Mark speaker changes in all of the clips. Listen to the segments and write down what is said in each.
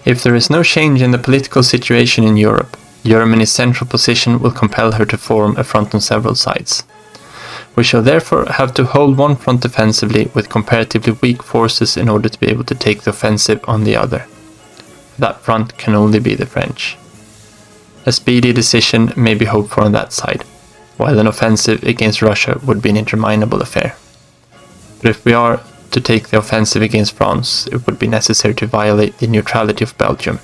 Speaker 1: If there is no change in the political situation in Europe, Germany's central position will compel her to form a front on several sides. We shall therefore have to hold one front defensively with comparatively weak forces in order to be able to take the offensive on the other. That front can only be the French. A speedy decision may be hoped for on that side, while an offensive against Russia would be an interminable affair. But if we are to take the offensive against France, it would be necessary to violate the neutrality of Belgium.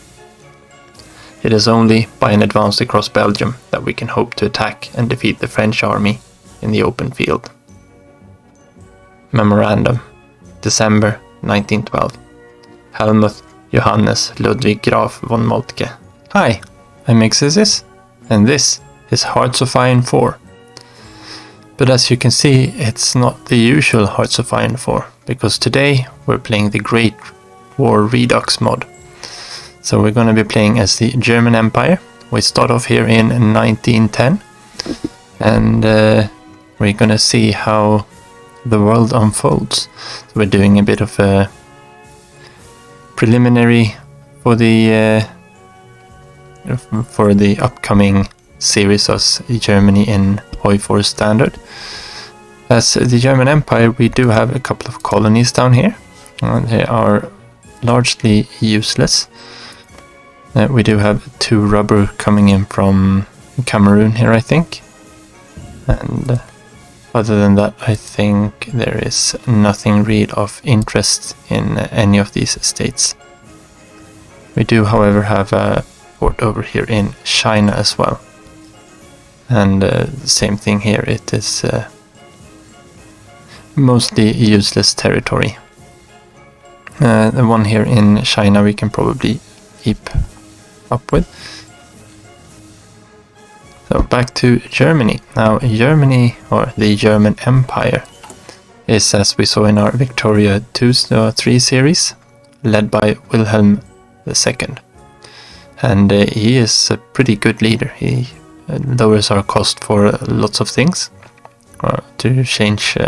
Speaker 1: It is only by an advance across Belgium that we can hope to attack and defeat the French army in the open field. Memorandum, December 1912. Helmuth Johannes Ludwig Graf von Moltke. Hi, I'm Exorcist, and this is Hearts of Iron 4. But as you can see, it's not the usual Hearts of Iron 4, because today we're playing the Great War Redux mod. So we're going to be playing as the German Empire. We start off here in 1910, and we're going to see how the world unfolds. So we're doing a bit of a preliminary for the upcoming series as Germany in HOI4 standard. As the German Empire, we do have a couple of colonies down here. They are largely useless. We do have 2 rubber coming in from Cameroon here, I think. And other than that, I think there is nothing real of interest in any of these states. We do, however, have a port over here in China as well. And the same thing here, it is mostly useless territory. The one here in China we can probably keep up with. So back to Germany. Now Germany, or the German Empire, is, as we saw in our Victoria 3 series, led by Wilhelm II. And he is a pretty good leader. He lowers our cost for lots of things, to change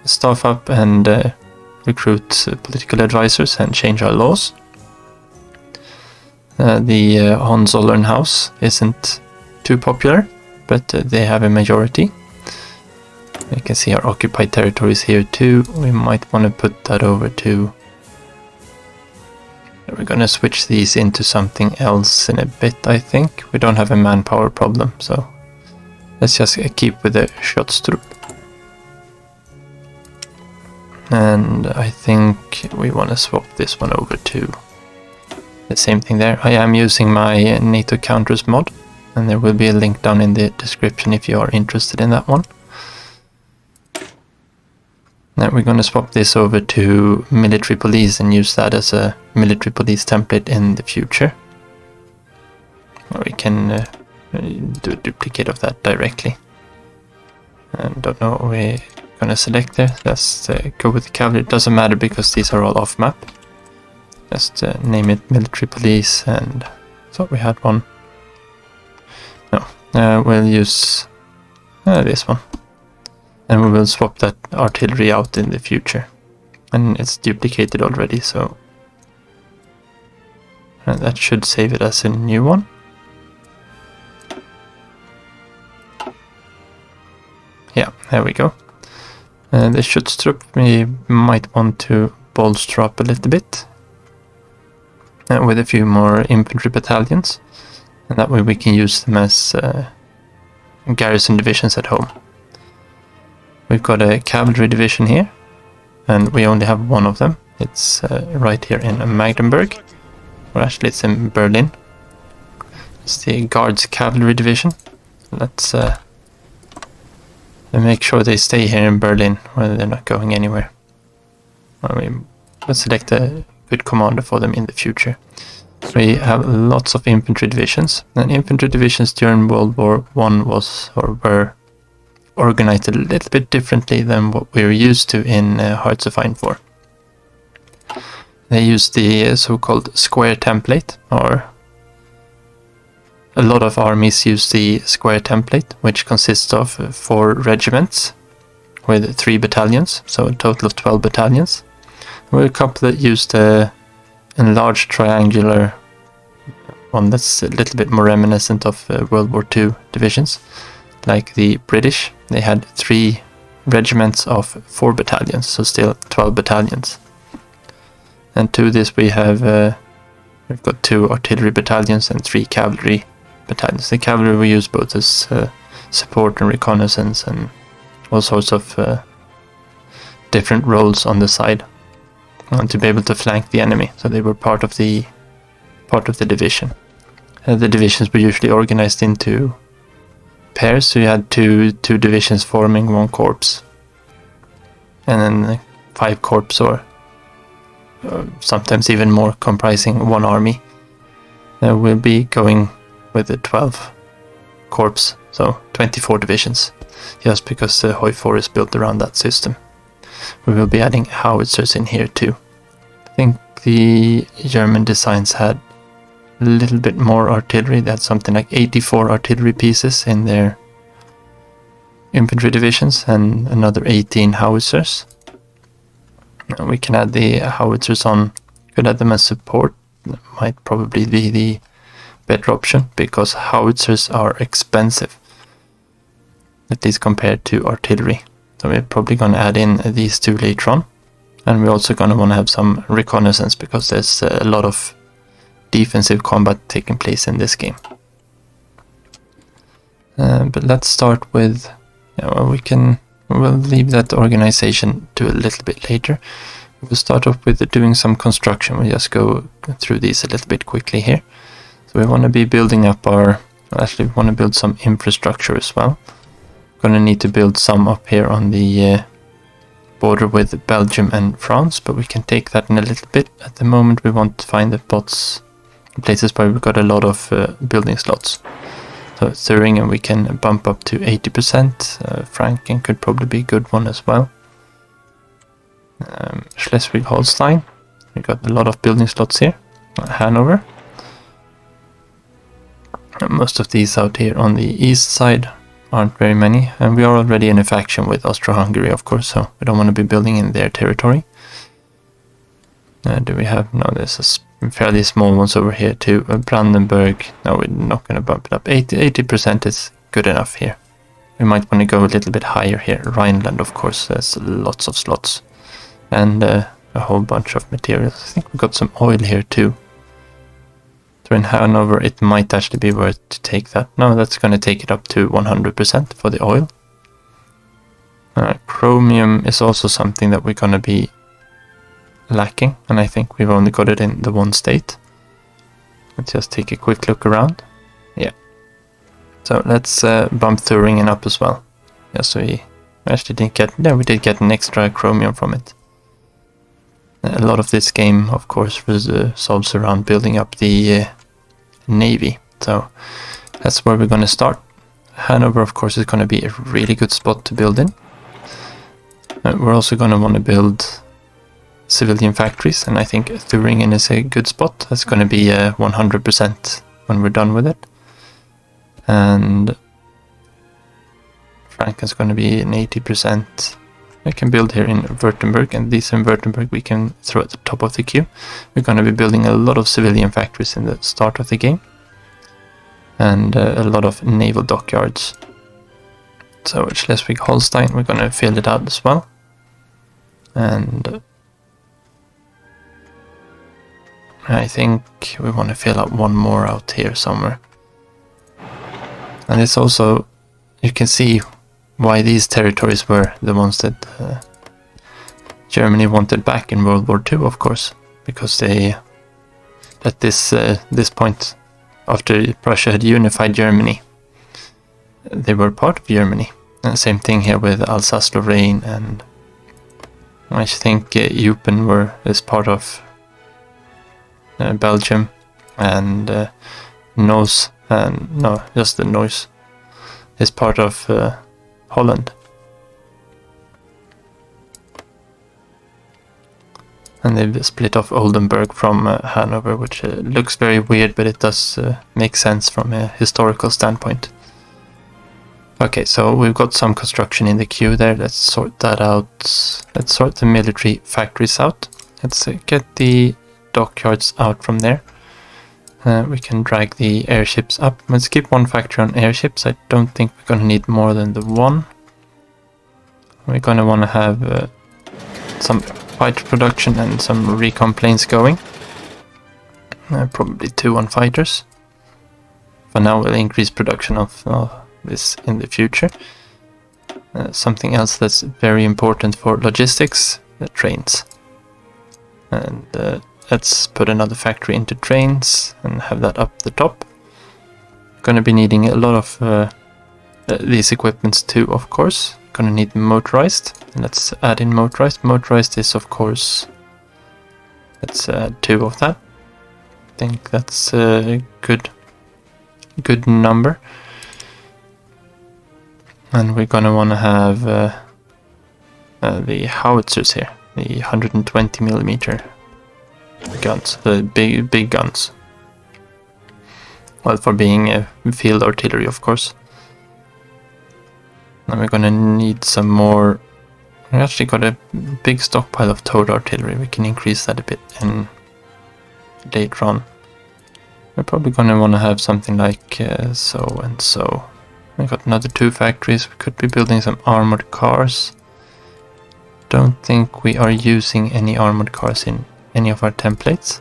Speaker 1: staff up and recruit political advisors and change our laws. The Hohenzollern house isn't too popular, but they have a majority. You can see our occupied territories here too. We might want to put that over to... We're gonna switch these into something else in a bit, I think. We don't have a manpower problem, so let's just keep with the Schutztrupp. And I think we want to swap this one over to the same thing there. I am using my NATO counters mod, and there will be a link down in the description if you are interested in that one. Now we're going to swap this over to military police and use that as a military police template in the future. Or we can do a duplicate of that directly. And don't know what we're going to select there. Let's go with the cavalry. It doesn't matter because these are all off map. Just name it military police, and thought we had one. No, we'll use this one. And we will swap that artillery out in the future. And it's duplicated already, so that should save it as a new one. Yeah, there we go. The Schutztrupp we might want to bolster up a little bit. With a few more infantry battalions, and that way we can use them as garrison divisions at home. We've got a cavalry division here, and we only have one of them. It's right here in Magdeburg, or actually it's in Berlin. It's the Guards Cavalry Division. Let's make sure they stay here in Berlin, where they're not going anywhere. We'll select a good commander for them in the future. We have lots of infantry divisions, and infantry divisions during World War I were organized a little bit differently than what we're used to in Hearts of Iron 4. They use the so-called square template, or a lot of armies use the square template, which consists of 4 regiments with 3 battalions, so a total of 12 battalions. There were a couple that used a enlarged triangular one that's a little bit more reminiscent of World War II divisions. Like the British, they had 3 regiments of 4 battalions, so still 12 battalions. And to this we've got 2 artillery battalions and 3 cavalry battalions. The cavalry we use both as support and reconnaissance and all sorts of different roles on the side, and to be able to flank the enemy. So they were part of the division. The divisions were usually organized into pairs, so you had two divisions forming 1 corps, and then 5 corps, or sometimes even more, comprising 1 army. We'll be going with the 12 corps, so 24 divisions, just because HOI4 is built around that system. We will be adding howitzers in here too. I think the German designs had a little bit more artillery. They had something like 84 artillery pieces in their infantry divisions and another 18 howitzers. We can add the howitzers on, could add them as support. That might probably be the better option, because howitzers are expensive, at least compared to artillery. So we're probably going to add in these 2 later on. And we're also going to want to have some reconnaissance, because there's a lot of defensive combat taking place in this game. But let's start with, we'll leave that organization to a little bit later. We'll start off with doing some construction. We'll just go through these a little bit quickly here. So we want to be building up we want to build some infrastructure as well. Going to need to build some up here on the border with Belgium and France, but we can take that in a little bit. At the moment we want to find the places where we've got a lot of building slots. So Thuringen we can bump up to 80%. Franken could probably be a good one as well. Schleswig-Holstein, we got a lot of building slots here. Hanover. Most of these out here on the east side aren't very many, and we are already in a faction with Austro-Hungary, of course, so we don't want to be building in their territory. Do we have? No, there's a fairly small ones over here too. Brandenburg, no, we're not going to bump it up. 80% is good enough here. We might want to go a little bit higher here. Rhineland, of course, there's lots of slots and a whole bunch of materials. I think we've got some oil here too. So in Hanover it might actually be worth to take that. No, that's going to take it up to 100% for the oil. Chromium is also something that we're going to be lacking, and I think we've only got it in the 1 state. Let's just take a quick look around. Yeah. So let's bump Thuringen up as well. Yeah, so we actually didn't get... No, we did get an extra chromium from it. A lot of this game, of course, resolves around building up the navy. So that's where we're going to start. Hanover, of course, is going to be a really good spot to build in. We're also going to want to build civilian factories, and I think Thuringen is a good spot. That's going to be 100% when we're done with it. And Franken's going to be an 80%. I can build here in Württemberg, and these in Württemberg we can throw at the top of the queue. We're going to be building a lot of civilian factories in the start of the game, and a lot of naval dockyards. So Schleswig-Holstein, we're going to fill it out as well. And I think we want to fill out one more out here somewhere. And it's also, you can see why these territories were the ones that Germany wanted back in World War II, of course, because they, at this point, after Prussia had unified Germany, they were part of Germany. And same thing here with Alsace-Lorraine, and I think Eupen is part of Belgium, and Neuss, and no, just the Neuss is part of Holland. And they've split off Oldenburg from Hanover, which looks very weird, but it does make sense from a historical standpoint. Okay, so we've got some construction in the queue there. Let's sort that out. Let's sort the military factories out. Let's get the dockyards out from there. We can drag the airships up. Let's keep one factory on airships. I don't think we're going to need more than the one. We're going to want to have some fighter production and some recon planes going. Probably 2 on fighters. For now we'll increase production of this in the future. Something else that's very important for logistics, the trains. And let's put another factory into trains and have that up the top. Going to be needing a lot of these equipments too, of course. Going to need motorized. Let's add in motorized. Motorized is, of course, let's add 2 of that. I think that's a good number. And we're going to want to have the howitzers here, the 120mm guns, the big guns. Well, for being a field artillery, of course. And we're going to need some more. We actually got a big stockpile of towed artillery. We can increase that a bit in later on. We're probably going to want to have something like so and so. We've got another 2 factories. We could be building some armored cars. Don't think we are using any armored cars in any of our templates.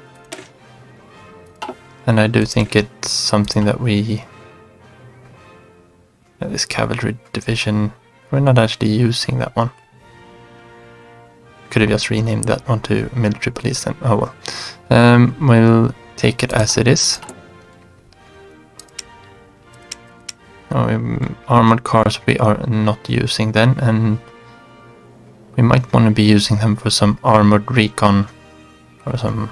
Speaker 1: And I do think it's something that we... this cavalry division, we're not actually using that one. Could have just renamed that one to military police then. Oh well. We'll take it as it is. Armored cars we are not using then, and we might want to be using them for some armored recon or some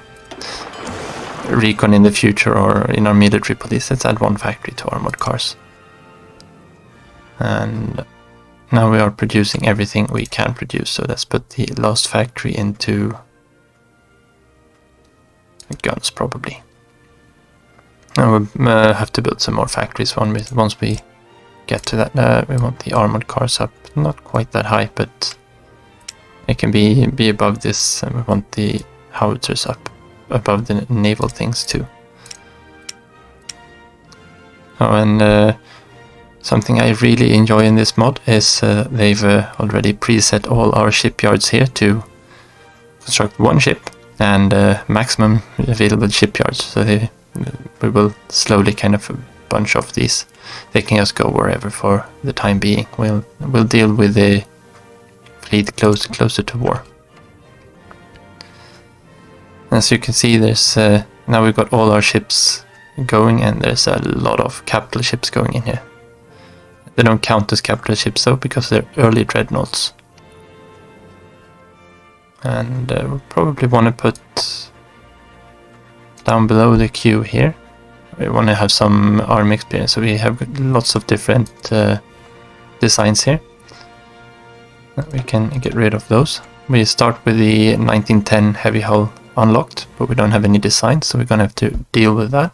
Speaker 1: recon in the future, or in our military police. Let's add 1 factory to armored cars. And now we are producing everything we can produce, so let's put the last factory into guns probably. Now we'll have to build some more factories once we get to that. We want the armored cars up, not quite that high, but it can be above this, and we want the howitzers up above the naval things too. Oh, and something I really enjoy in this mod is they've already preset all our shipyards here to construct 1 ship and maximum available shipyards. So we will slowly kind of bunch off these. They can just go wherever for the time being. We'll deal with the fleet closer to war. As you can see, there's now we've got all our ships going, and there's a lot of capital ships going in here. They don't count as capital ships though, because they're early dreadnoughts. And we'll probably want to put down below the queue here. We want to have some army experience, so we have lots of different designs here. We can get rid of those. We start with the 1910 heavy hull unlocked, but we don't have any designs, so we're gonna have to deal with that.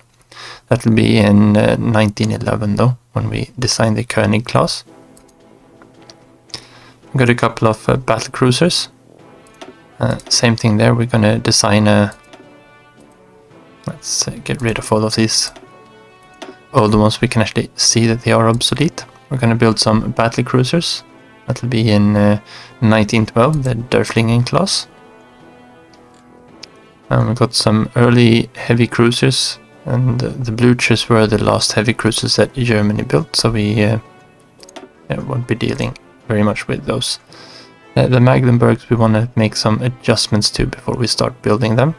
Speaker 1: That will be in 1911 though, when we design the König class. We've got a couple of battle cruisers. Same thing there, we're gonna design a... Let's get rid of all of these older ones. We can actually see that they are obsolete. We're gonna build some battle cruisers. That'll be in 1912, the Derflingen class. And we've got some early heavy cruisers, and the Bluchers were the last heavy cruisers that Germany built, so we won't be dealing very much with those. The Mecklenburgs we want to make some adjustments to before we start building them,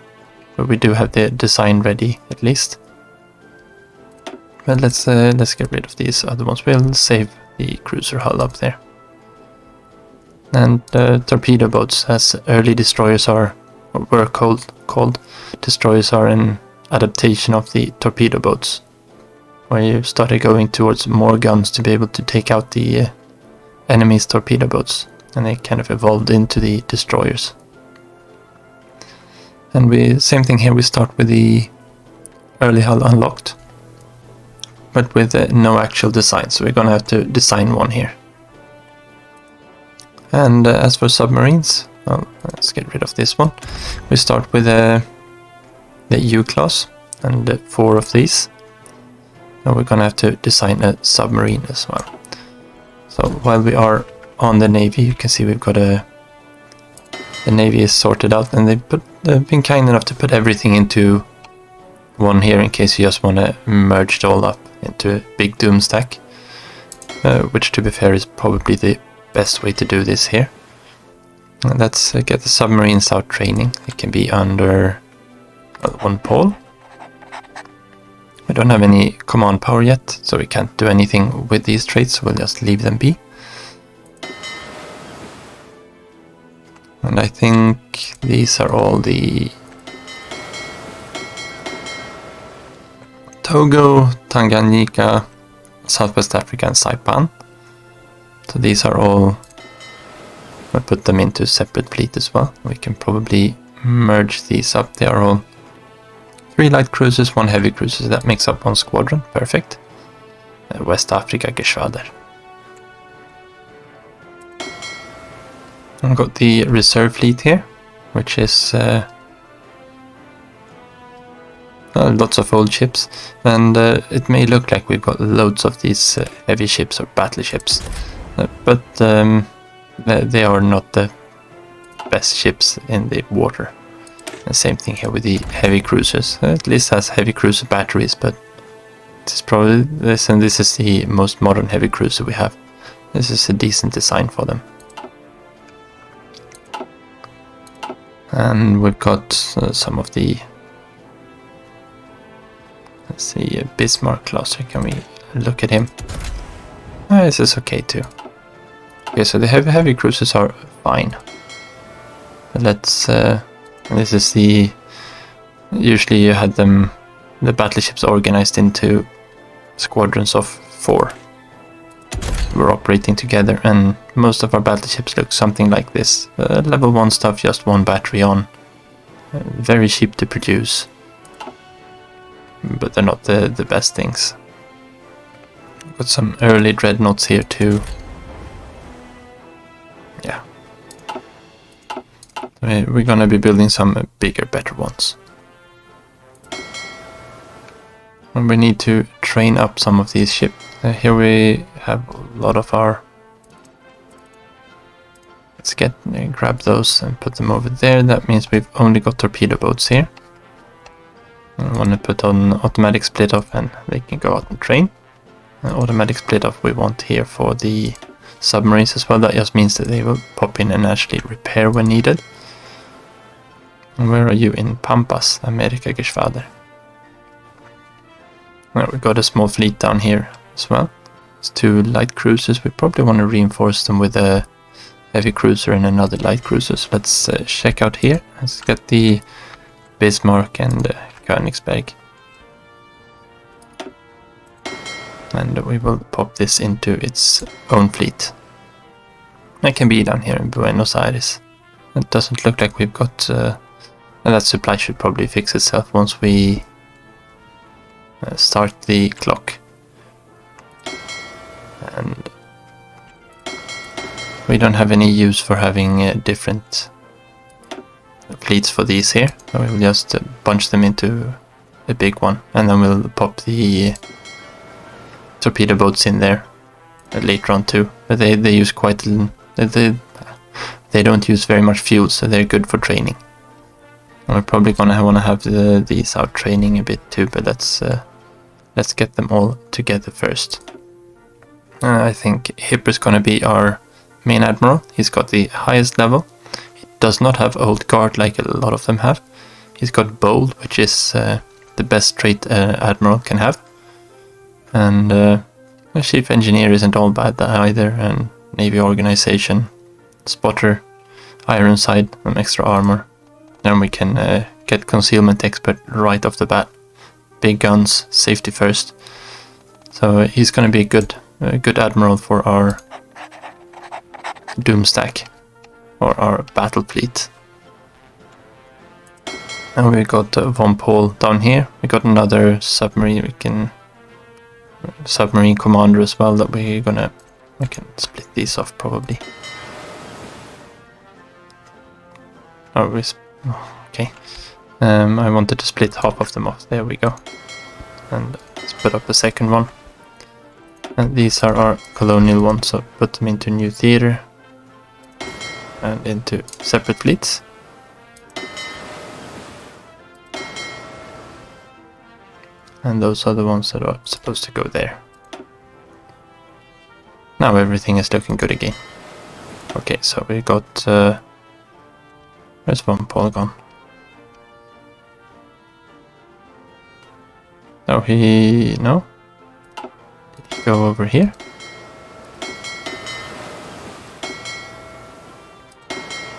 Speaker 1: but we do have the design ready at least. But let's get rid of these other ones. We'll save the cruiser hull up there. And torpedo boats, as early destroyers are, or were called, destroyers are an adaptation of the torpedo boats, where you started going towards more guns to be able to take out the enemy's torpedo boats, and they kind of evolved into the destroyers. And same thing here, we start with the early hull unlocked, but with no actual design, so we're gonna have to design one here. And as for submarines, well, let's get rid of this one. We start with the U class and 4 of these. And we're gonna have to design a submarine as well. So while we are on the Navy, you can see we've got the Navy is sorted out, and they've been kind enough to put everything into one here in case you just want to merge it all up into a big Doom stack, which to be fair is probably the best way to do this here. And let's get the submarines out training. It can be under one pole. We don't have any command power yet, so we can't do anything with these traits, so we'll just leave them be. And I think these are all the Togo, Tanganyika, Southwest Africa and Saipan. So these are all, I'll put them into a separate fleet as well. We can probably merge these up. They are all 3 light cruisers, 1 heavy cruiser, so that makes up 1 squadron. Perfect. West Africa Geschwader. I've got the reserve fleet here, which is lots of old ships, and it may look like we've got loads of these heavy ships or battleships, but they are not the best ships in the water. The same thing here with the heavy cruisers. At least has heavy cruiser batteries, but this is probably this, and this is the most modern heavy cruiser we have. This is a decent design for them. And we've got some of the, let's see, Bismarck class. Can we look at him? This is okay too. Okay, so the heavy cruisers are fine. But let's. This is the. Usually you had them, the battleships organized into squadrons of 4. We're operating together, and most of our battleships look something like this. Level 1 stuff, just 1 battery on. Very cheap to produce. But they're not the best things. Got some early dreadnoughts here too. Yeah. We're gonna be building some bigger, better ones. And we need to train up some of these ships. Here we have a lot of our... Let's grab those and put them over there. That means we've only got torpedo boats here. I want to put on automatic split off, and they can go out and train. Automatic split off we want here for the submarines as well. That just means that they will pop in and actually repair when needed. And where are you? In Pampas, America Geschwader. Well, we've got a small fleet down here as well. It's 2 light cruisers. We probably want to reinforce them with a heavy cruiser and another light cruiser. So let's check out here. Let's get the Bismarck and Königsberg. And we will pop this into its own fleet. It can be down here in Buenos Aires. It doesn't look like we've got... and that supply should probably fix itself once we start the clock. And we don't have any use for having different fleets for these here. So we'll just bunch them into a big one, and then we'll pop the torpedo boats in there later on too. But they use quite they don't use very much fuel, so they're good for training. And we're probably gonna want to have these out training a bit too, but let's get them all together first. I think Hipper's gonna be our main admiral. He's got the highest level. He does not have old guard like a lot of them have. He's got bold, which is the best trait admiral can have. And the chief engineer isn't all bad either, and navy organization, spotter, ironside, some extra armor. Then we can get concealment expert right off the bat. Big guns, safety first. So he's going to be a good admiral for our Doom stack, or our battle fleet. And we got Von Paul down here. We got another submarine. Submarine commander as well that we can split these off probably. Okay. I wanted to split half of them off. There we go. And let's put up a second one. And these are our colonial ones, so put them into new theater and into separate fleets. And those are the ones that are supposed to go there. Now everything is looking good again. Okay, so we got... where's one polygon? Oh, no? Did he go over here?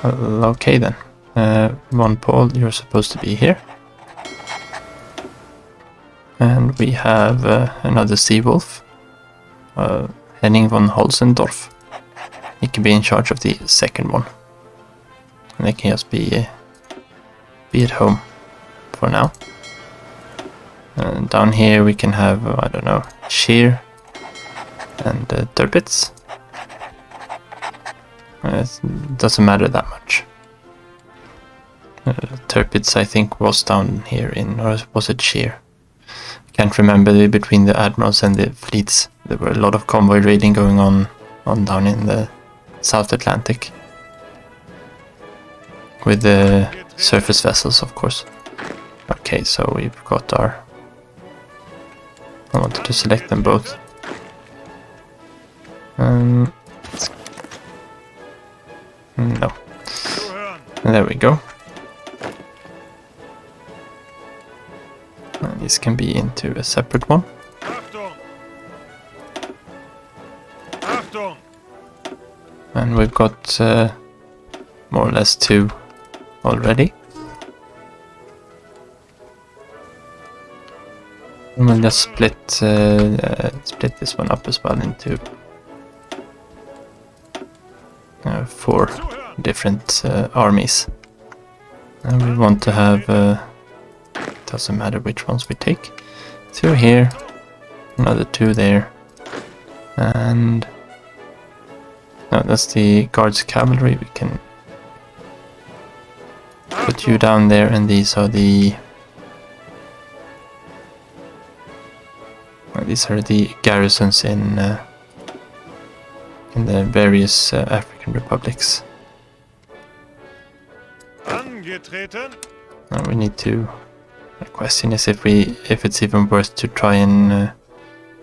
Speaker 1: Well, okay then. One pole, you're supposed to be here. And we have another sea wolf. Henning von Holzendorf. He can be in charge of the second one. And they can just be at home for now. And down here we can have, I don't know, shear and turbits. It doesn't matter that much. Turbits I think was down here in, or was it shear? Can't remember. Between the admirals and the fleets there were a lot of convoy raiding going on down in the South Atlantic with the surface vessels, of course. Okay, so we've got our... I wanted to select them both. No. There we go. And this can be into a separate one. And we've got more or less 2 already. And we'll just split this one up as well into 4 different armies. And we want to have, doesn't matter which ones we take, 2 here, another 2 there, and no, that's the guards cavalry. We can put you down there, and these are the garrisons in the various African republics. Now we need to. The question is if it's even worth to try and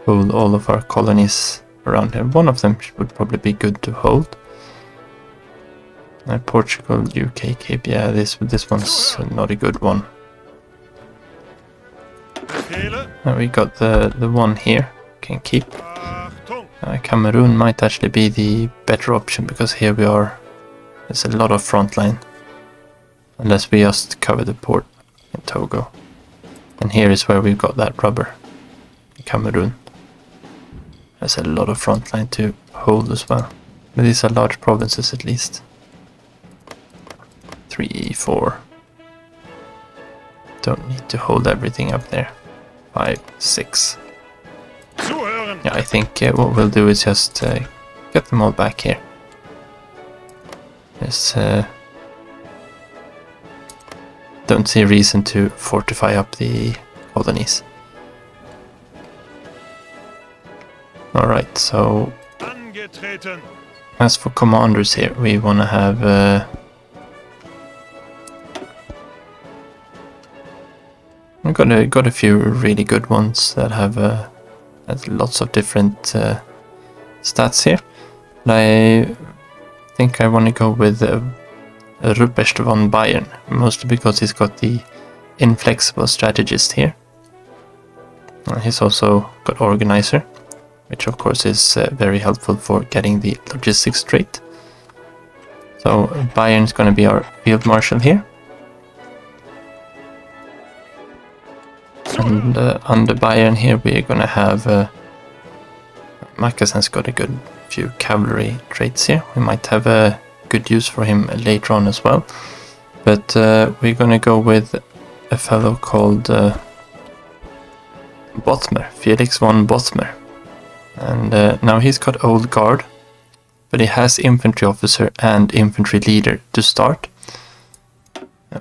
Speaker 1: hold all of our colonies around here. One of them would probably be good to hold. Portugal, UK, Cape. Yeah, this one's not a good one. Now we got the one here. Can keep. Cameroon might actually be the better option because here we are. There's a lot of front line. Unless we just cover the port in Togo. And here is where we've got that rubber. Cameroon. There's a lot of front line to hold as well. But these are large provinces at least. 3, 4. Don't need to hold everything up there. 5, 6. Yeah, I think what we'll do is just get them all back here. Just don't see a reason to fortify up the colonies. Alright, so as for commanders here, we want to have we've got a few really good ones that have lots of different stats here. But I think I want to go with Ruprecht von Bayern, mostly because he's got the inflexible strategist here. He's also got organizer, which of course is very helpful for getting the logistics straight. So Bayern's going to be our field marshal here. And under Bayern here we are going to have Mackensen's got a good few cavalry traits here. We might have a good use for him later on as well. But we're going to go with a fellow called Bothmer, Felix von Bothmer. And now he's got old guard, but he has infantry officer and infantry leader to start.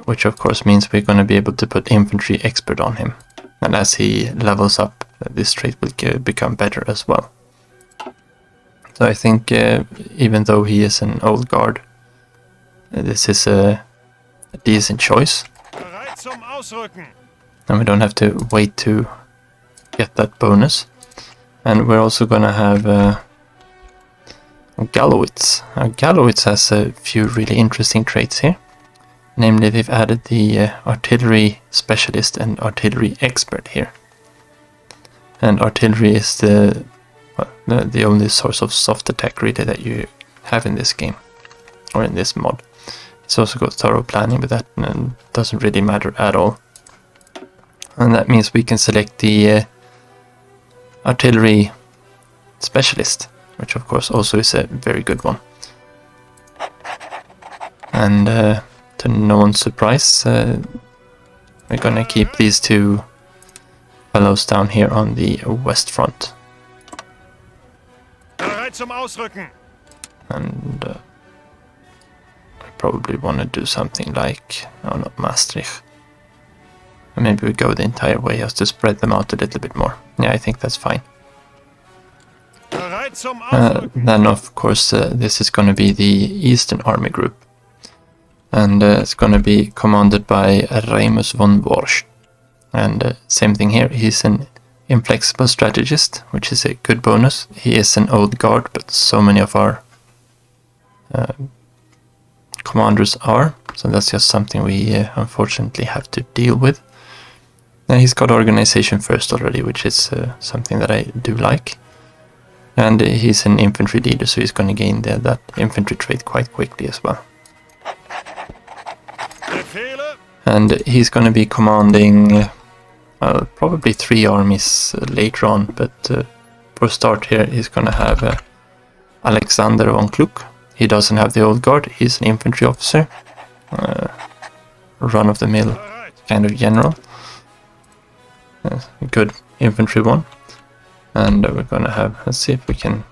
Speaker 1: which of course means we're going to be able to put infantry expert on him. And as he levels up, this trait will become better as well. So I think even though he is an old guard, this is a decent choice. And we don't have to wait to get that bonus. And we're also going to have Gallowitz. Gallowitz has a few really interesting traits here. Namely, they've added the artillery specialist and artillery expert here. And artillery is the only source of soft attack really that you have in this game, or in this mod. It's also got thorough planning, but that doesn't really matter at all. And that means we can select the artillery specialist, which of course also is a very good one. And to no one's surprise, we're gonna keep these two fellows down here on the west front. And I probably want to do something like, oh, not Maastricht. Maybe we go the entire way just to spread them out a little bit more. Yeah, I think that's fine. Then of course this is going to be the Eastern Army Group. And it's going to be commanded by Remus von Borscht. And same thing here, he's an inflexible strategist, which is a good bonus. He is an old guard, but so many of our commanders are. So that's just something we unfortunately have to deal with. And he's got organization first already, which is something that I do like. And he's an infantry leader, so he's going to gain that infantry trait quite quickly as well. And he's going to be commanding probably 3 armies later on, but for a start here he's going to have Alexander von Kluck. He doesn't have the old guard, he's an infantry officer, run-of-the-mill kind of general. A good infantry one. And we're going to have, let's see if we can,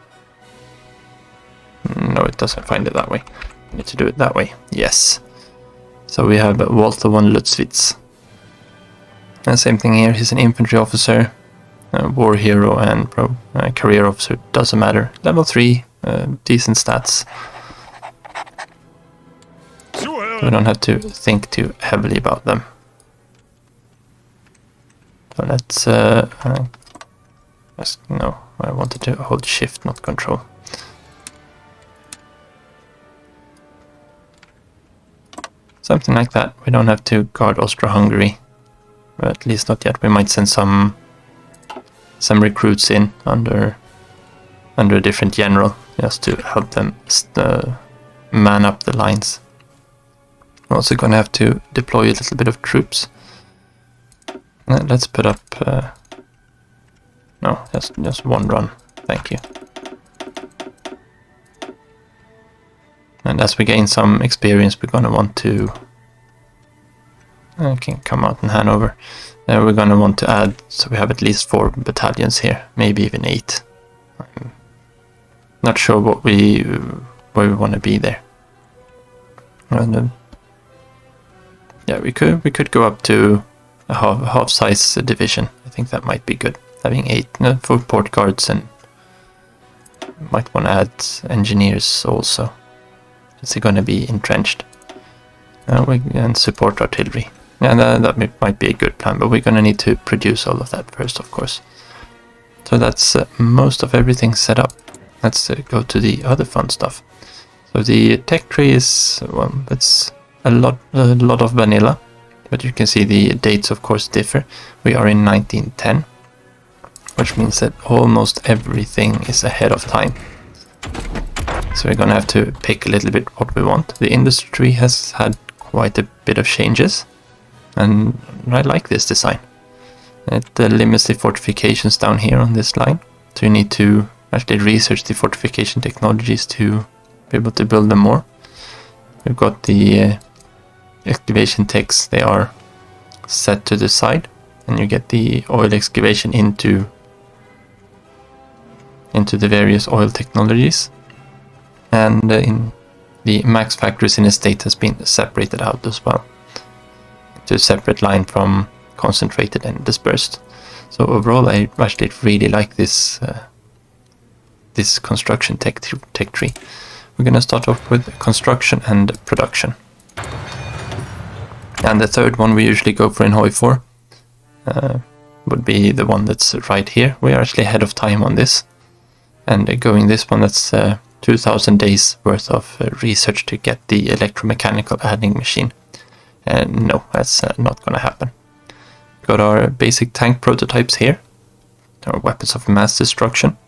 Speaker 1: no, it doesn't find it that way. We need to do it that way, yes. So we have Walter von Lutzwitz. And same thing here, he's an infantry officer, war hero and career officer, doesn't matter. Level 3, decent stats. We don't have to think too heavily about them. So let's, no, I wanted to hold shift, not control. Something like that. We don't have to guard Austro-Hungary, at least not yet. We might send some recruits in under a different general, just to help them man up the lines. We're also going to have to deploy a little bit of troops. Let's put up... no, just one run. Thank you. And as we gain some experience, we're going to want to... I can come out in Hanover. We're going to want to add, so we have at least 4 battalions here, maybe even 8. I'm not sure where we want to be there. And, yeah, we could go up to a half-size division. I think that might be good. Having 8 for port guards, and might want to add engineers also. Is it going to be entrenched? And support artillery. Yeah, that might be a good plan, but we're going to need to produce all of that first, of course. So that's most of everything set up. Let's go to the other fun stuff. So the tech tree is, well, it's a lot of vanilla, but you can see the dates, of course, differ. We are in 1910, which means that almost everything is ahead of time. So we're going to have to pick a little bit what we want. The industry tree has had quite a bit of changes, and I like this design. It limits the fortifications down here on this line, so you need to actually research the fortification technologies to be able to build them more. We've got the excavation techs, they are set to the side, and you get the oil excavation into the various oil technologies. And in the max factories in the state has been separated out as well. to a separate line from concentrated and dispersed. So overall, I actually really like this this construction tech tree. We're going to start off with construction and production. And the third one we usually go for in HOI4 would be the one that's right here. We are actually ahead of time on this. And going this one, that's 2,000 days worth of research to get the electromechanical adding machine. And no, that's not going to happen. Got our basic tank prototypes here. Our weapons of mass destruction.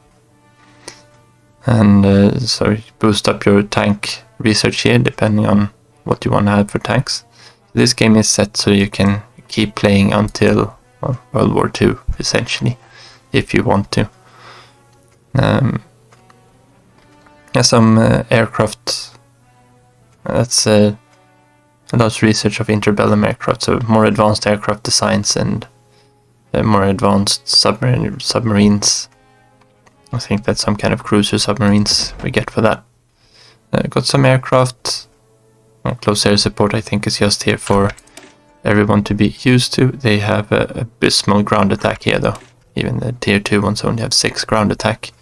Speaker 1: And so you boost up your tank research here depending on what you want to have for tanks. This game is set so you can keep playing until World War II, essentially, if you want to. Some aircraft. That's a lot of research of interbellum aircraft, so more advanced aircraft designs and more advanced submarines. I think that's some kind of cruiser submarines we get for that. Got some aircraft. Close air support, I think, is just here for everyone to be used to. They have a abysmal ground attack here, though. Even the tier 2 ones only have 6 ground attack.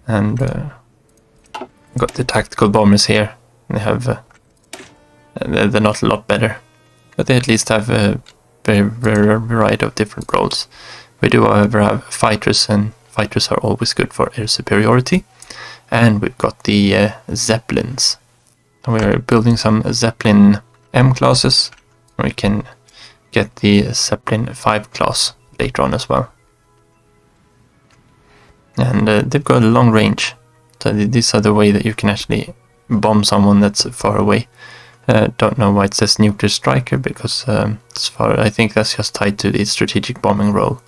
Speaker 1: And got the tactical bombers here. They have they're not a lot better, but they at least have a very variety of different roles. We do, however, have fighters, and fighters are always good for air superiority. And we've got the Zeppelins. We're building some Zeppelin M classes. We can get the Zeppelin 5 class later on as well. And they've got a long range. So these are the way that you can actually bomb someone that's far away. Don't know why it says nuclear striker, because I think that's just tied to the strategic bombing role.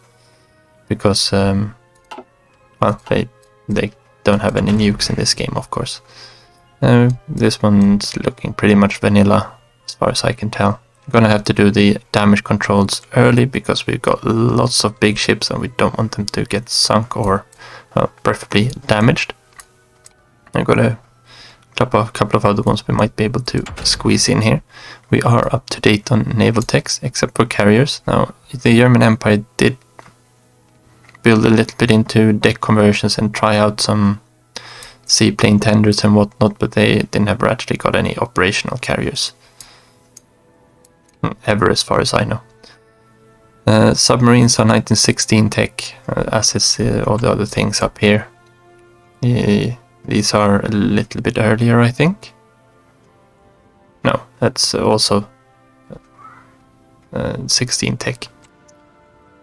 Speaker 1: Because, well, they don't have any nukes in this game, of course. This one's looking pretty much vanilla, as far as I can tell. We're gonna have to do the damage controls early, because we've got lots of big ships and we don't want them to get sunk or preferably damaged. I've got a couple of other ones we might be able to squeeze in here. We are up to date on naval techs, except for carriers. Now, the German Empire did build a little bit into deck conversions and try out some seaplane tenders and whatnot, but they never actually got any operational carriers. Ever, as far as I know. Submarines are 1916 tech, as is all the other things up here. These are a little bit earlier, I think. No, that's also 16 tech.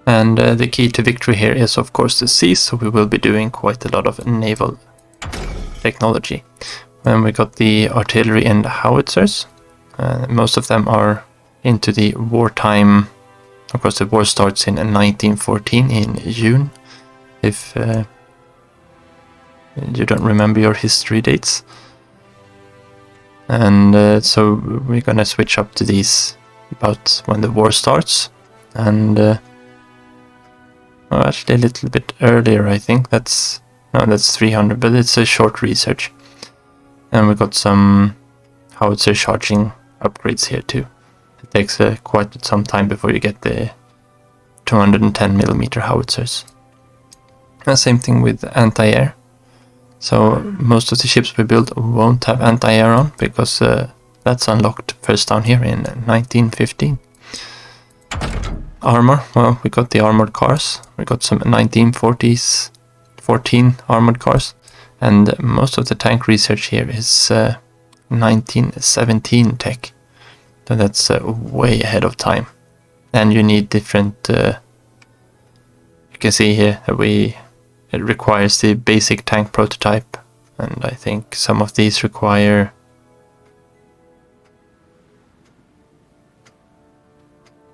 Speaker 1: And the key to victory here is, of course, the seas, so we will be doing quite a lot of naval technology. And we got the artillery and howitzers. Most of them are into the wartime. Of course, the war starts in 1914 in June, if you don't remember your history dates. And so we're gonna switch up to these about when the war starts. And well, actually a little bit earlier, I think. That's 300, but it's a short research. And we got some howitzer charging upgrades here too. It takes quite some time before you get the 210mm howitzers. And same thing with anti-air. So most of the ships we build won't have anti-air on, because that's unlocked first down here in 1915. Armor, well, we got the armored cars. We got some 1940s 14 armored cars, and most of the tank research here is 1917 tech. So that's way ahead of time. And you need different, you can see here that it requires the basic tank prototype, and I think some of these require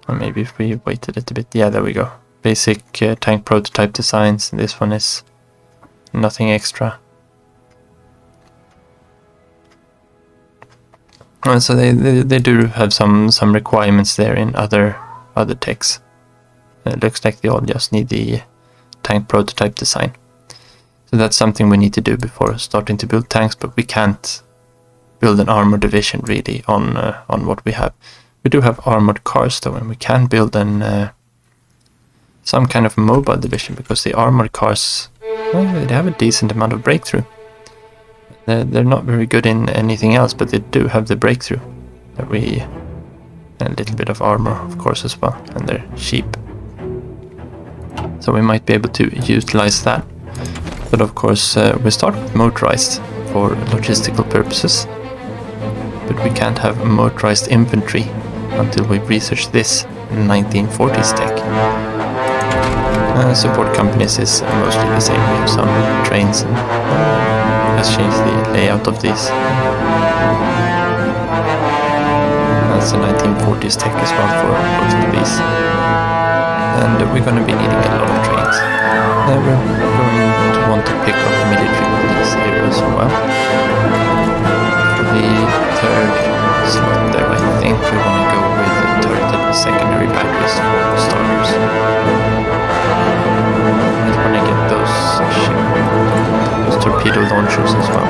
Speaker 1: or maybe if we wait a little bit, yeah, there we go. Basic tank prototype designs, and this one is nothing extra. So they do have some requirements there in other techs. It looks like they all just need the tank prototype design. So that's something we need to do before starting to build tanks, but we can't build an armor division really on what we have. We do have armored cars though, and we can build an some kind of mobile division, because the armored cars, well, they have a decent amount of breakthrough. They're not very good in anything else, but they do have the breakthrough. That we, and a little bit of armor, of course, as well, and they're cheap. So we might be able to utilize that. But of course, we start with motorized for logistical purposes. But we can't have motorized infantry until we've researched this 1940s tech. Support companies is mostly the same. We have some trains, and let's change the layout of these. That's the 1940s tech as well for both of these. And we're going to be needing a lot of trains. We're going to want to pick up military police here as well. For the third slot there, I think we want to go with turreted secondary batteries for starters. I want to get those torpedo launchers as well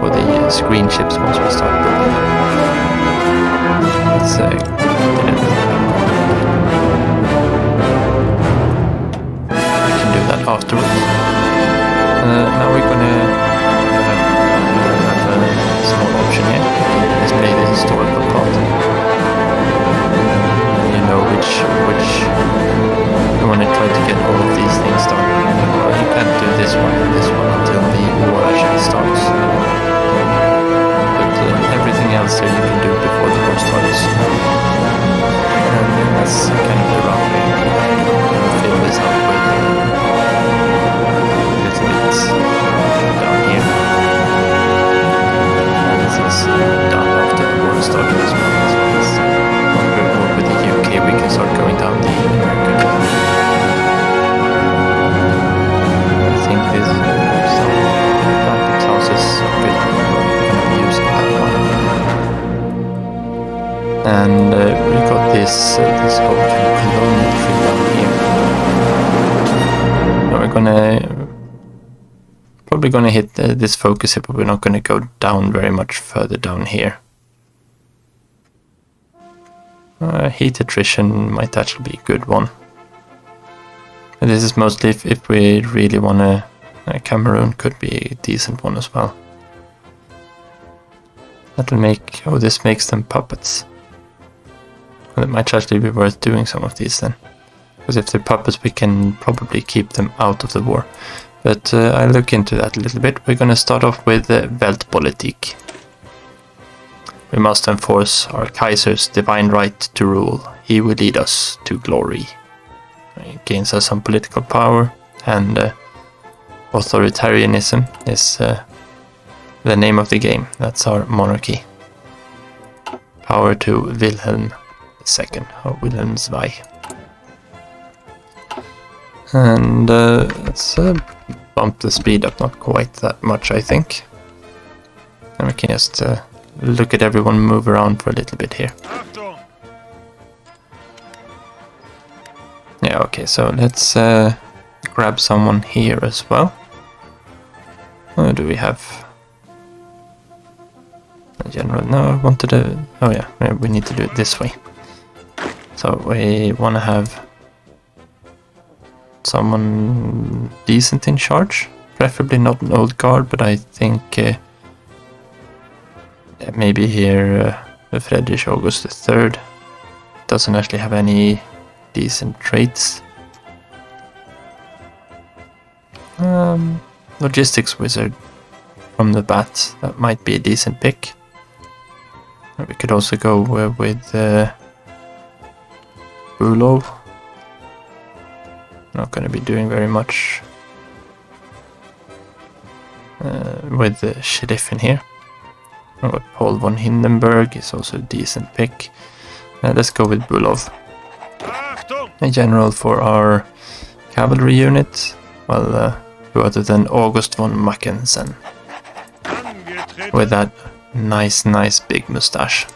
Speaker 1: for the screen ships once we start building them. Let's get everything up. We can do that afterwards. Now we're gonna have a small option here. Display the historical part. You know which you want to try to get all of these things done. Well, you can't do this one and this one until the war actually starts. But everything else here you can do before the war starts. And that's kind of the rough way. Fill this up with little bits down here. And this is done after the war started as well. So it's when we're war with the UK, we can start going down the American path. I think this some Atlantic classes will use that one. And we got this whole kind of colonial thing down here. Now we're probably gonna hit this focus here, but we're not gonna go down very much further down here. Heat attrition might actually be a good one. And this is mostly if we really want to... Cameroon could be a decent one as well. That'll make... Oh, this makes them puppets. Well, it might actually be worth doing some of these then. Because if they're puppets, we can probably keep them out of the war. But I'll look into that a little bit. We're going to start off with Weltpolitik. We must enforce our Kaiser's divine right to rule. He will lead us to glory. It gains us some political power, and authoritarianism is the name of the game. That's our monarchy. Power to Wilhelm II, or Wilhelm II. And let's bump the speed up, not quite that much, I think. And we can just look at everyone move around for a little bit here. Yeah, okay, so let's grab someone here as well. What do we have? In general, no, I wanted to... Oh yeah, we need to do it this way. So we want to have someone decent in charge. Preferably not an old guard, but I think maybe here Friedrich August III doesn't actually have any decent traits. Logistics wizard from the bat, that might be a decent pick. We could also go with Bülow. Not going to be doing very much with the Sheriff in here. Paul von Hindenburg is also a decent pick. Let's go with Bülow. In general, for our cavalry unit, well, who other than August von Mackensen, with that nice big mustache.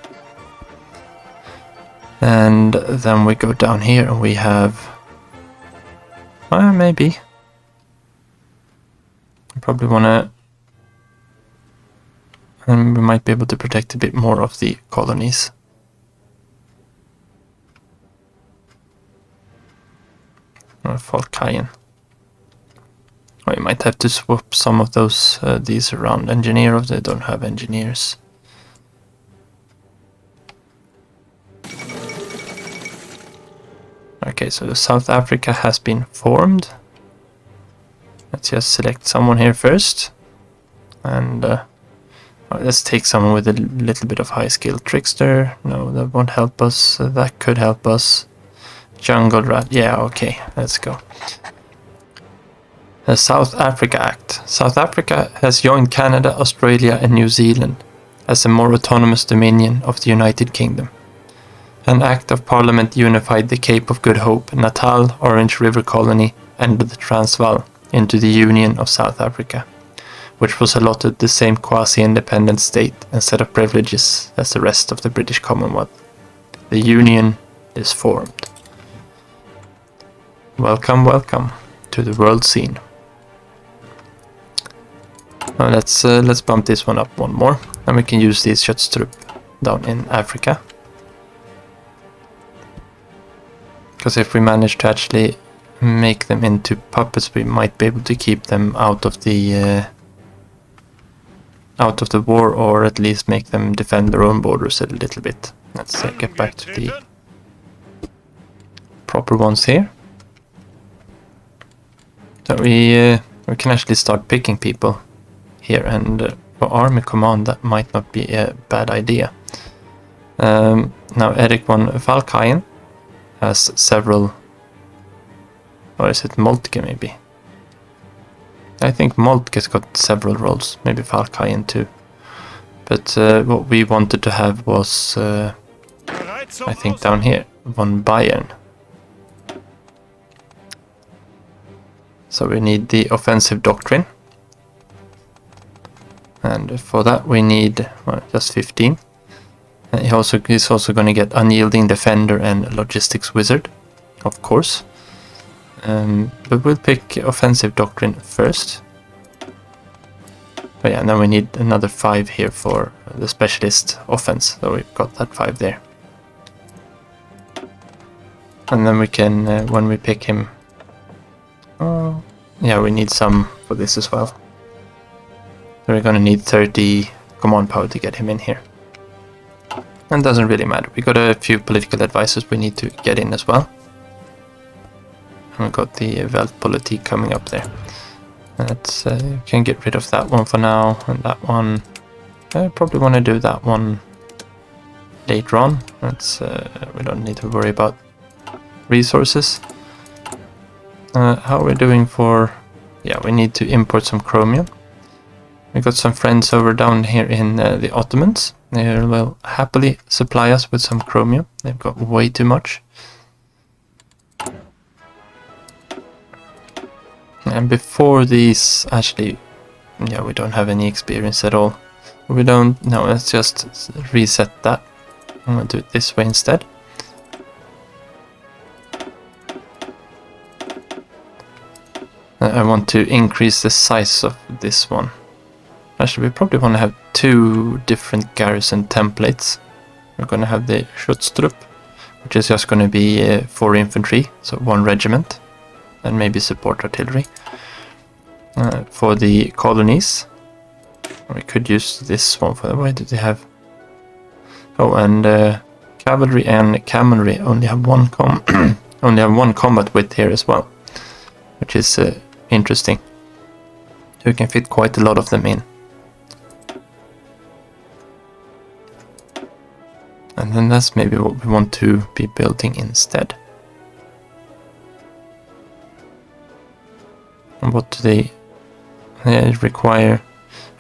Speaker 1: And then we go down here and we have, maybe, probably wanna, and we might be able to protect a bit more of the colonies. Or Falkayan. We might have to swap some of those these around. Engineer if they don't have engineers. Okay, so South Africa has been formed. Let's just select someone here first. And let's take someone with a little bit of high skill. Trickster, no, that won't help us. That could help us. Jungle Rat, yeah, okay, let's go. The South Africa Act. South Africa has joined Canada, Australia and New Zealand as a more autonomous dominion of the United Kingdom. An Act of Parliament unified the Cape of Good Hope, Natal, Orange River Colony and the Transvaal into the Union of South Africa, which was allotted the same quasi-independent state and set of privileges as the rest of the British Commonwealth. The Union is formed. Welcome, welcome to the world scene. Now let's bump this one up one more, and we can use these Schutztrupp down in Africa. Because if we manage to actually make them into puppets, we might be able to keep them out of the war, or at least make them defend their own borders a little bit. Let's get back to the proper ones here. So we can actually start picking people here, and for army command that might not be a bad idea. Now Erik von Falkayan has several, or is it Moltke maybe? I think Moltke's got several roles, maybe Falkayan too. But what we wanted to have was, I think down here, von Bayern. So we need the offensive doctrine. And for that we need just 15. And he's also going to get unyielding defender and logistics wizard, of course. But we'll pick offensive doctrine first. But yeah, and then we need another 5 here for the specialist offense. So we've got that 5 there. And then we can, when we pick him, yeah, we need some for this as well. So we're gonna need 30 command power to get him in here. And doesn't really matter. We got a few political advisors we need to get in as well. And we got the Weltpolitik coming up there. Let's can get rid of that one for now, and that one. I probably want to do that one later on. Let's we don't need to worry about resources. How are we doing for? Yeah, we need to import some chromium. We got some friends over down here in the Ottomans. They will happily supply us with some chromium. They've got way too much. And before these, actually, yeah, we don't have any experience at all. We don't, no, let's just reset that. I'm going to do it this way instead. I want to increase the size of this one. Actually, we probably want to have 2 different garrison templates. We're going to have the Schutztrupp, which is just going to be 4 infantry, so 1 regiment, and maybe support artillery. For the colonies, we could use this one for the way that they have. Oh, and cavalry and camelry only have one only have 1 combat width here as well, which is interesting. You can fit quite a lot of them in. And then that's maybe what we want to be building instead. And what do they require?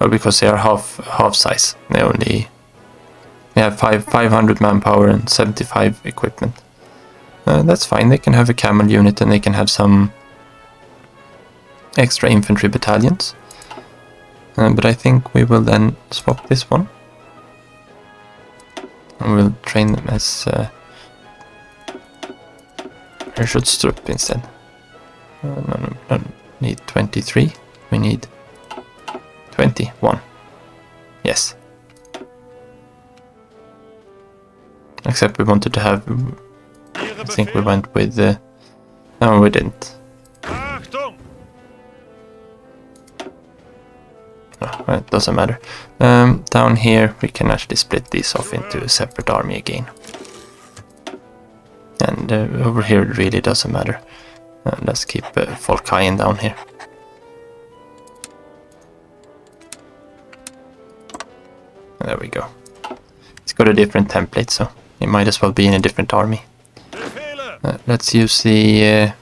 Speaker 1: Oh, because they are half size. They have 500 manpower and 75 equipment. That's fine. They can have a camel unit, and they can have some extra infantry battalions. But I think we will then swap this one. And we'll train them as Schutztrupp instead. No, need 23. We need 21. Yes. Except we wanted to have, I think we went with No, we didn't. Oh, well, it doesn't matter. Down here we can actually split these off into a separate army again. And over here it really doesn't matter. Let's keep Volkaien down here. There we go. It's got a different template, so it might as well be in a different army. Let's use the...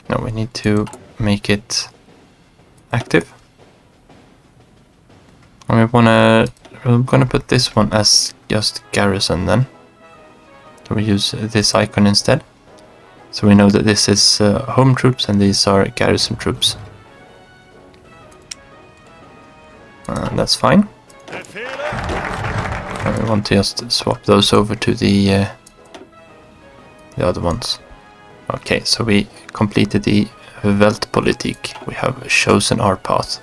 Speaker 1: no, we need to make it active. And we're gonna put this one as just garrison then. So we use this icon instead. So we know that this is home troops and these are garrison troops. That's fine. And we want to just swap those over to the other ones. Okay, so we completed the Weltpolitik. We have chosen our path.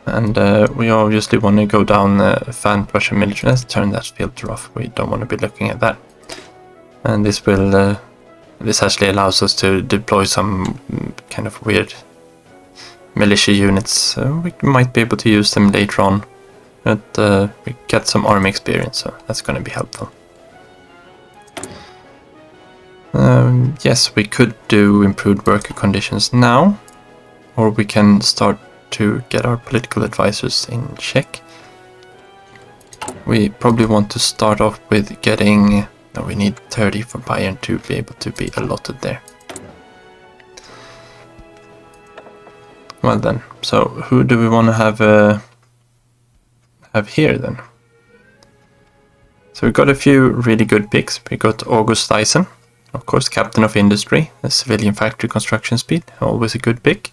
Speaker 1: And we obviously want to go down fan pressure military. Let's turn that filter off. We don't want to be looking at that. And this will, this actually allows us to deploy some kind of weird militia units. We might be able to use them later on, but we get some army experience, so that's going to be helpful. Yes, we could do improved worker conditions now, or we can start to get our political advisors in check. We probably want to start off with getting... no, we need 30 for Bayern to be able to be allotted there. Well then, so who do we want to have here then? So we got a few really good picks. We got August Dyson, of course, Captain of Industry, a civilian factory construction speed, always a good pick.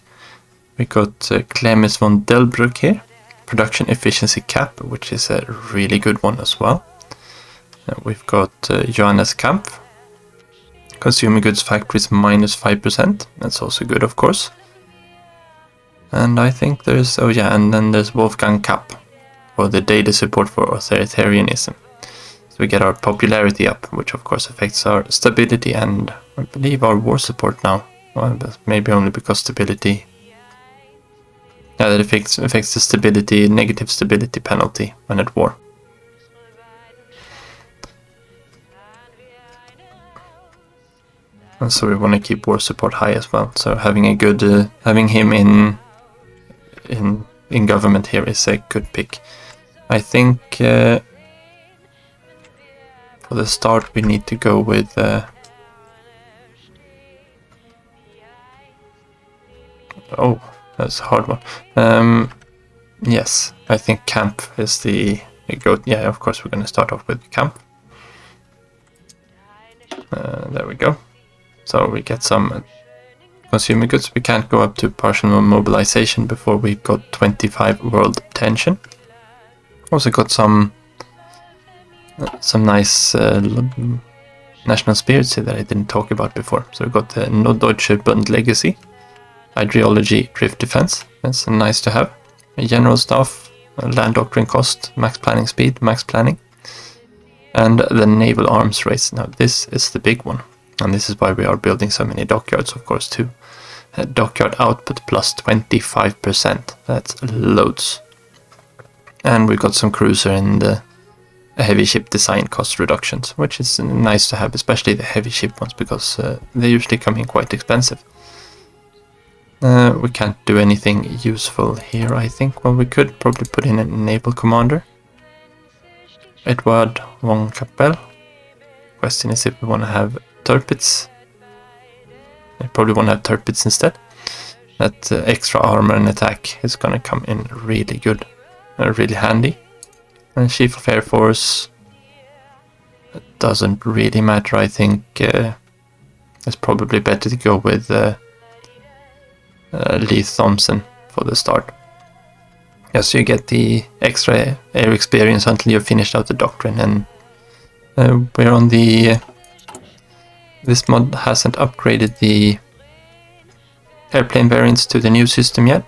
Speaker 1: We got Clemens von Delbrück here, production efficiency cap, which is a really good one as well. We've got Johannes Kampf, consumer goods factories minus 5%, that's also good of course. And I think there's, oh yeah, and then there's Wolfgang Kapp for the data support for authoritarianism. So we get our popularity up, which of course affects our stability and I believe our war support now. Well, but maybe only because stability... yeah, that affects the stability, negative stability penalty when at war. And so we want to keep war support high as well. So having a good, having him in government here is a good pick. I think for the start we need to go with oh, that's a hard one. Yes, I think Camp is the go. Yeah, of course we're going to start off with Camp. There we go. So we get some consumer goods. We can't go up to partial mobilization before we've got 25 world attention. Also got some nice national spirits here that I didn't talk about before. So we got the Norddeutsche Bund Legacy, Ideology, Drift Defense. That's nice to have. A general staff, land doctrine cost, max planning speed, max planning. And the naval arms race. Now this is the big one. And this is why we are building so many dockyards, of course, too. Dockyard output plus 25%. That's loads. And we've got some cruiser and heavy ship design cost reductions, which is nice to have, especially the heavy ship ones, because they usually come in quite expensive. We can't do anything useful here, I think. Well, we could probably put in a naval commander. Edward von Kappel. Question is if we want to have Tirpitz. I probably want to have Tirpitz instead. That extra armor and attack is going to come in really good, really handy. And Chief of Air Force, it doesn't really matter. I think it's probably better to go with Lee Thompson for the start. Yeah, so you get the extra air experience until you've finished out the doctrine, and we're on the... this mod hasn't upgraded the airplane variants to the new system yet.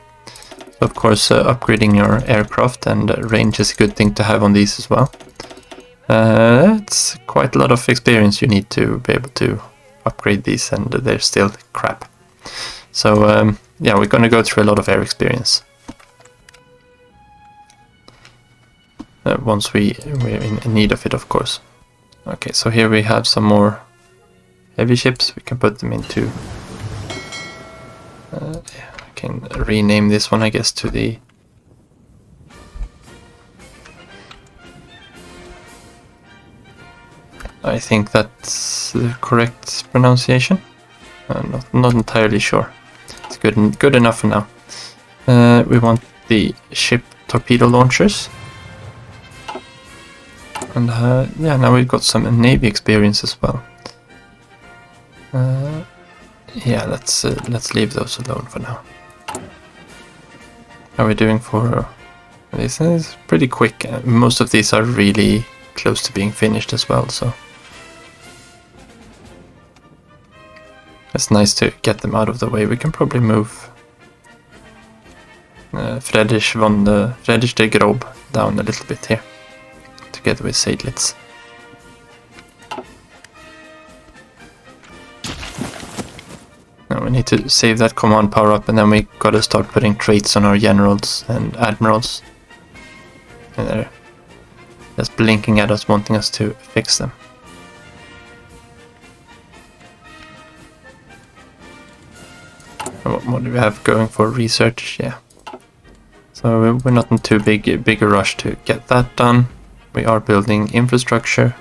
Speaker 1: Of course, upgrading your aircraft and range is a good thing to have on these as well. It's quite quite a lot of experience you need to be able to upgrade these, and they're still crap. So yeah, we're going to go through a lot of air experience. Once we're in need of it, of course. Okay, so here we have some more heavy ships. We can put them into... yeah, I can rename this one, I guess, to the... I think that's the correct pronunciation. I'm not entirely sure. It's good enough for now. We want the ship torpedo launchers. And yeah, now we've got some Navy experience as well. Yeah, let's leave those alone for now. How are we doing for this? Is pretty quick. Most of these are really close to being finished as well, so it's nice to get them out of the way. We can probably move Friedrich de Grob down a little bit here, together with Seydlitz. Now we need to save that command power up, and then we gotta start putting traits on our generals and admirals. And they're just blinking at us, wanting us to fix them. What do we have going for research? Yeah. So we're not in too big a rush to get that done. We are building infrastructure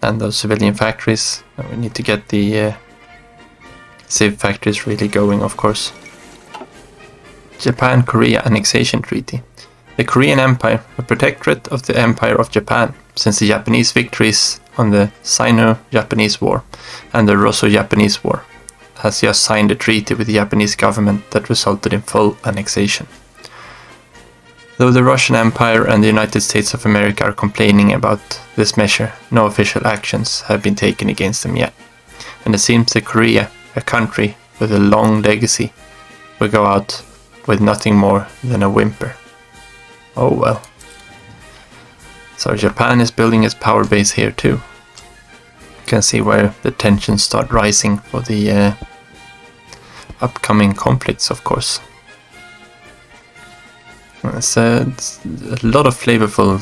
Speaker 1: and those civilian factories. And we need to get the civ factories really going, of course. Japan-Korea Annexation Treaty. The Korean Empire, a protectorate of the Empire of Japan, since the Japanese victories on the Sino-Japanese War and the Russo-Japanese War, has just signed a treaty with the Japanese government that resulted in full annexation. Though the Russian Empire and the United States of America are complaining about this measure, no official actions have been taken against them yet. And it seems that Korea, a country with a long legacy, will go out with nothing more than a whimper. Oh well. So Japan is building its power base here too. You can see where the tensions start rising for the upcoming conflicts, of course. It's a lot of flavorful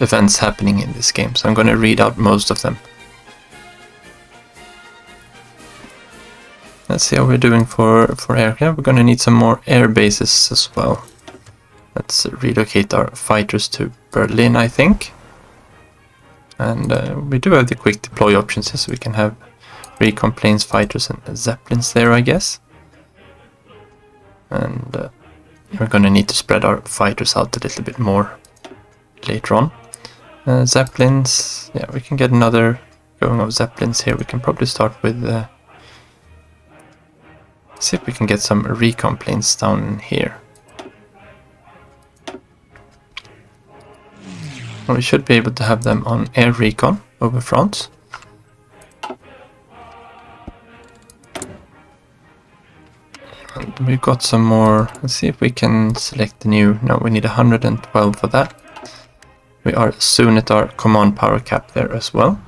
Speaker 1: events happening in this game, so I'm going to read out most of them. Let's see how we're doing for air. Yeah, we're going to need some more air bases as well. Let's relocate our fighters to Berlin, I think. And we do have the quick deploy options here, so we can have recon planes, fighters and Zeppelins there, I guess. And we're going to need to spread our fighters out a little bit more later on. Zeppelins, yeah, we can get another going of Zeppelins here. We can probably start with... see if we can get some recon planes down here. We should be able to have them on air recon over France. And we've got some more. Let's see if we can select the new. No, we need 112 for that. We are soon at our command power cap there as well.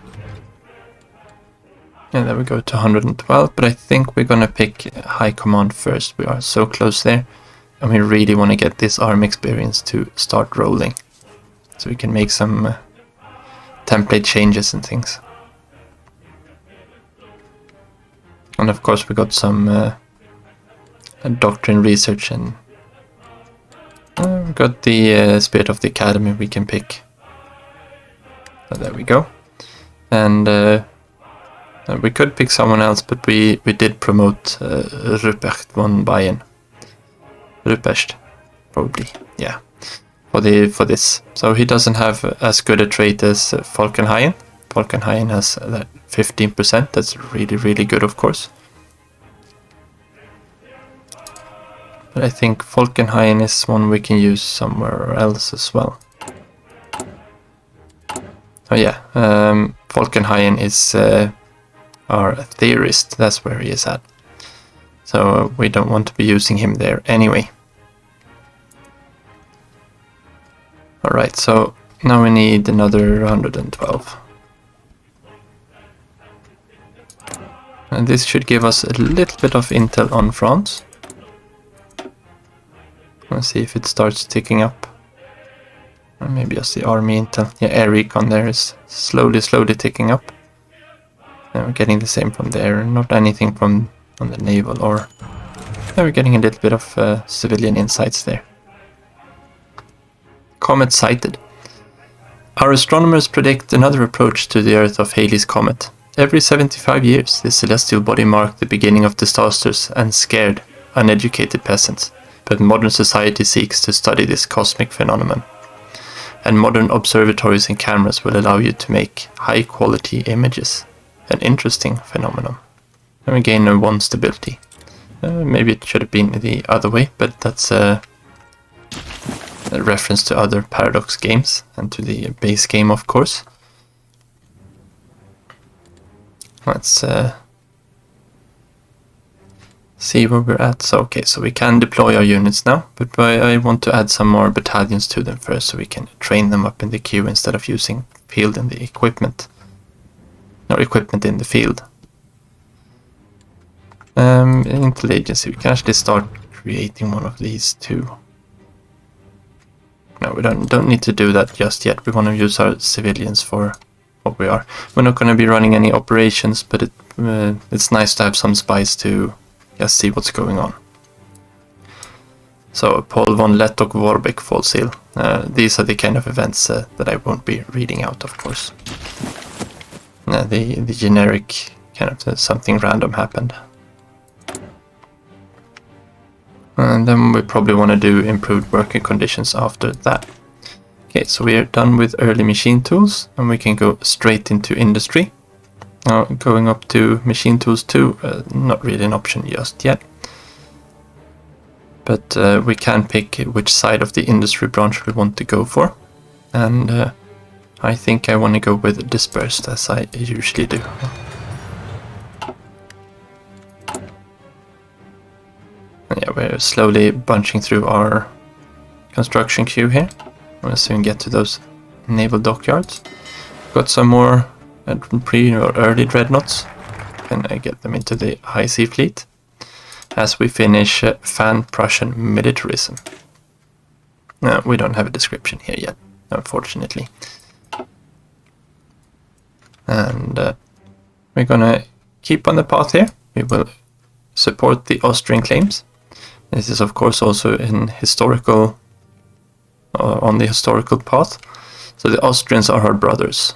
Speaker 1: And then we go to 112, but I think we're gonna pick high command first. We are so close there, and we really want to get this army experience to start rolling, so we can make some template changes and things. And of course we got some doctrine research, and we got the Spirit of the Academy we can pick. So there we go. And we could pick someone else, but we did promote Ruprecht von Bayern. Ruprecht, probably, yeah. For this. So he doesn't have as good a trait as Falkenhayn. Falkenhayn has that 15%. That's really, really good, of course. But I think Falkenhayn is one we can use somewhere else as well. Oh yeah, Falkenhayn is our theorist. That's where he is at. So we don't want to be using him there anyway. Alright, so Now we need another 112. And this should give us a little bit of intel on France. Let's see if it starts ticking up. Or maybe just the army intel. Yeah, air recon there is slowly ticking up. And we're getting the same from there, not anything from on the naval, or we're getting a little bit of civilian insights there. Comet sighted. Our astronomers predict another approach to the Earth of Halley's Comet. Every 75 years, this celestial body marked the beginning of disasters and scared, uneducated peasants. But modern society seeks to study this cosmic phenomenon. And modern observatories and cameras will allow you to make high-quality images. An interesting phenomenon. And we gain 1 stability. Maybe it should have been the other way, but that's a reference to other Paradox games and to the base game, of course. Let's see where we're at. So, okay, so we can deploy our units now, but I want to add some more battalions to them first so we can train them up in the queue instead of using field in the equipment. Or equipment in the field. Intel agency, we can actually start creating one of these too. No, we don't need to do that just yet. We want to use our civilians for what we are. We're not going to be running any operations, but it's nice to have some spies to just see what's going on. So, Paul von Lettock Warbeck Fall Seal. These are the kind of events that I won't be reading out, of course. The generic kind of something random happened. And then we probably want to do improved working conditions after that. Okay, so we are done with early machine tools, and we can go straight into industry. Now, going up to machine tools 2, not really an option just yet. But we can pick which side of the industry branch we want to go for. And I think I want to go with dispersed, as I usually do. Yeah, we're slowly bunching through our construction queue here. We'll soon get to those naval dockyards. Got some more pre or early dreadnoughts. Can I get them into the high sea fleet as we finish Fan-Prussian militarism. No, we don't have a description here yet, unfortunately. And we're gonna keep on the path here. We will support the Austrian claims. This is of course also in historical, on the historical path. So the Austrians are our brothers.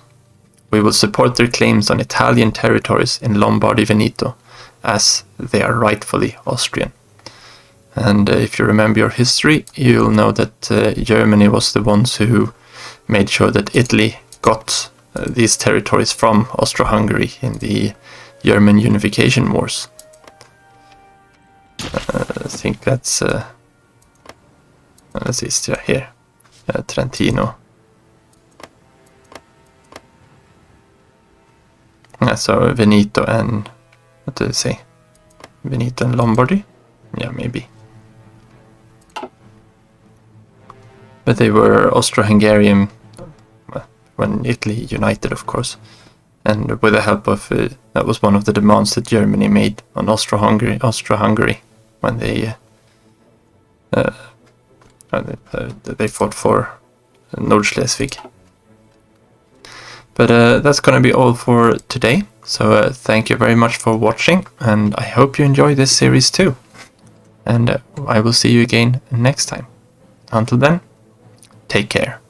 Speaker 1: We will support their claims on Italian territories in Lombardy Veneto, as they are rightfully Austrian. And if you remember your history, you'll know that Germany was the ones who made sure that Italy got these territories from Austro-Hungary in the German unification wars. I think that's Istria here, Trentino. So Veneto and, what do they say? Veneto and Lombardy? Yeah, maybe. But they were Austro-Hungarian when Italy united, of course. And with the help of, that was one of the demands that Germany made on Austro-Hungary when they fought for Nordschleswig. But that's going to be all for today. So thank you very much for watching, and I hope you enjoy this series too. And I will see you again next time. Until then, take care.